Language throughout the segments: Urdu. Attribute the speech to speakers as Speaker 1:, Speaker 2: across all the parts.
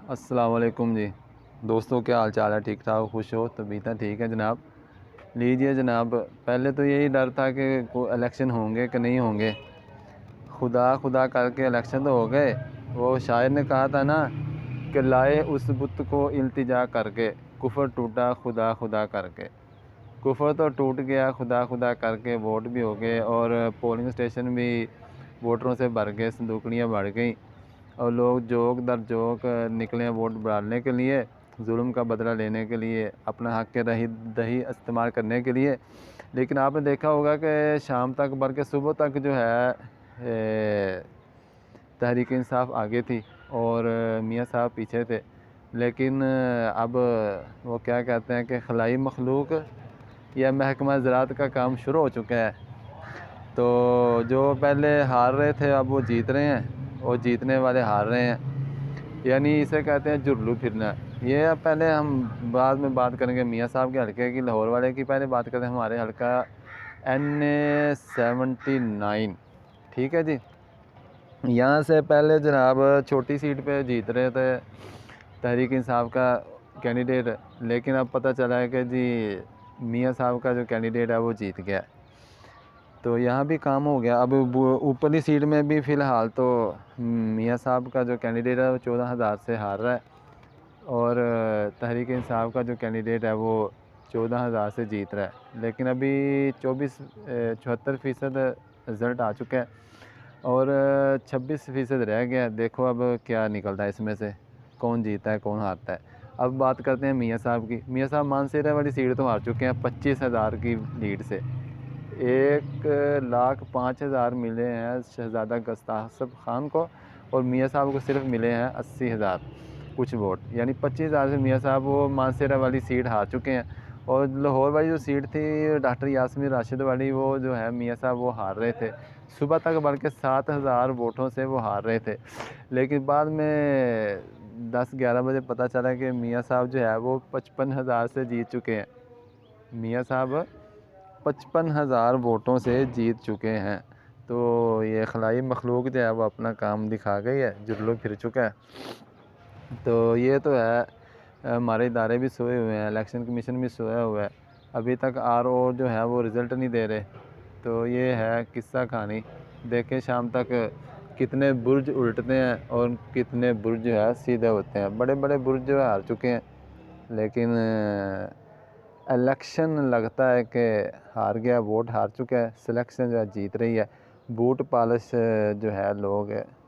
Speaker 1: السلام علیکم جی دوستوں، کیا حال چال ہے؟ ٹھیک ٹھاک، خوش ہو؟ طبیعتیں ٹھیک ہیں جناب؟ لیجیے جناب، پہلے تو یہی ڈر تھا کہ الیکشن ہوں گے کہ نہیں ہوں گے۔ خدا خدا کر کے الیکشن تو ہو گئے۔ وہ شاعر نے کہا تھا نا کہ لائے اس بت کو التجا کر کے، کفر ٹوٹا خدا خدا کر کے۔ کفر تو ٹوٹ گیا، خدا خدا کر کے ووٹ بھی ہو گئے، اور پولنگ اسٹیشن بھی ووٹروں سے بھر گئے، صندوقڑیاں بڑھ گئیں، اور لوگ جوک در جوک نکلے ووٹ ڈالنے کے لیے، ظلم کا بدلہ لینے کے لیے، اپنا حق رہی دہی استعمال کرنے کے لیے۔ لیکن آپ نے دیکھا ہوگا کہ شام تک بلکہ صبح تک جو ہے تحریک انصاف آگے تھی اور میاں صاحب پیچھے تھے۔ لیکن اب وہ کیا کہتے ہیں کہ خلائی مخلوق یا محکمہ زراعت کا کام شروع ہو چکا ہے۔ تو جو پہلے ہار رہے تھے اب وہ جیت رہے ہیں، اور جیتنے والے ہار رہے ہیں، یعنی اسے کہتے ہیں جرلو پھرنا۔ یہ پہلے ہم بعد میں بات کریں گے میاں صاحب کے حلقے کی، لاہور والے کی پہلے بات کرتے ہیں، ہمارے حلقہ N79، ٹھیک ہے جی۔ یہاں سے پہلے جناب چھوٹی سیٹ پہ جیت رہے تھے تحریک انصاف کا کینڈیڈیٹ، لیکن اب پتہ چلا ہے کہ جی میاں صاحب کا جو کینڈیڈیٹ ہے وہ جیت گیا، تو یہاں بھی کام ہو گیا۔ اب اوپرلی سیٹ میں بھی فی الحال تو میاں صاحب کا جو کینڈیڈیٹ ہے وہ 14,000 سے ہار رہا ہے، اور تحریک انصاف کا جو کینڈیڈیٹ ہے وہ 14,000 سے جیت رہا ہے۔ لیکن ابھی 74% رزلٹ آ چکا ہے، اور 26% رہ گیا۔ دیکھو اب کیا نکلتا ہے اس میں سے، کون جیتا ہے کون ہارتا ہے۔ اب بات کرتے ہیں میاں صاحب کی۔ میاں صاحب مانسیرہ والی سیٹ تو ہار چکے ہیں 25,000 کی لیڈ سے۔ 1,05,000 ملے ہیں شہزادہ گستاخ خان کو، اور میاں صاحب کو صرف ملے ہیں 80,000 کچھ ووٹ، یعنی 25,000 سے میاں صاحب وہ مانسیرہ والی سیٹ ہار چکے ہیں۔ اور لاہور والی جو سیٹ تھی ڈاکٹر یاسمین راشد والی، وہ جو ہے میاں صاحب وہ ہار رہے تھے صبح تک، بلکہ 7,000 ووٹوں سے وہ ہار رہے تھے۔ لیکن بعد میں 10-11 بجے پتہ چلا کہ میاں صاحب جو ہے وہ 55,000 سے جیت چکے ہیں۔ میاں صاحب 55,000 ووٹوں سے جیت چکے ہیں۔ تو یہ خلائی مخلوق جو ہے وہ اپنا کام دکھا گئی ہے، جرلو پھر چکا ہے۔ تو یہ تو ہے، ہمارے ادارے بھی سوئے ہوئے ہیں، الیکشن کمیشن بھی سویا ہوا ہے، ابھی تک RO جو ہے وہ رزلٹ نہیں دے رہے۔ تو یہ ہے قصہ کہانی، دیکھیں شام تک کتنے برج الٹتے ہیں اور کتنے برج جو ہے سیدھے ہوتے ہیں۔ بڑے بڑے برج جو ہے ہار چکے ہیں، لیکن الیکشن لگتا ہے کہ ہار گیا، ووٹ ہار چکا ہے، سلیکشن جو ہے جیت رہی ہے، بوٹ پالش جو ہے لوگ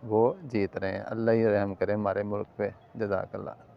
Speaker 1: وہ جیت رہے ہیں۔ اللہ ہی رحم کرے ہمارے ملک پہ، جزاک اللہ۔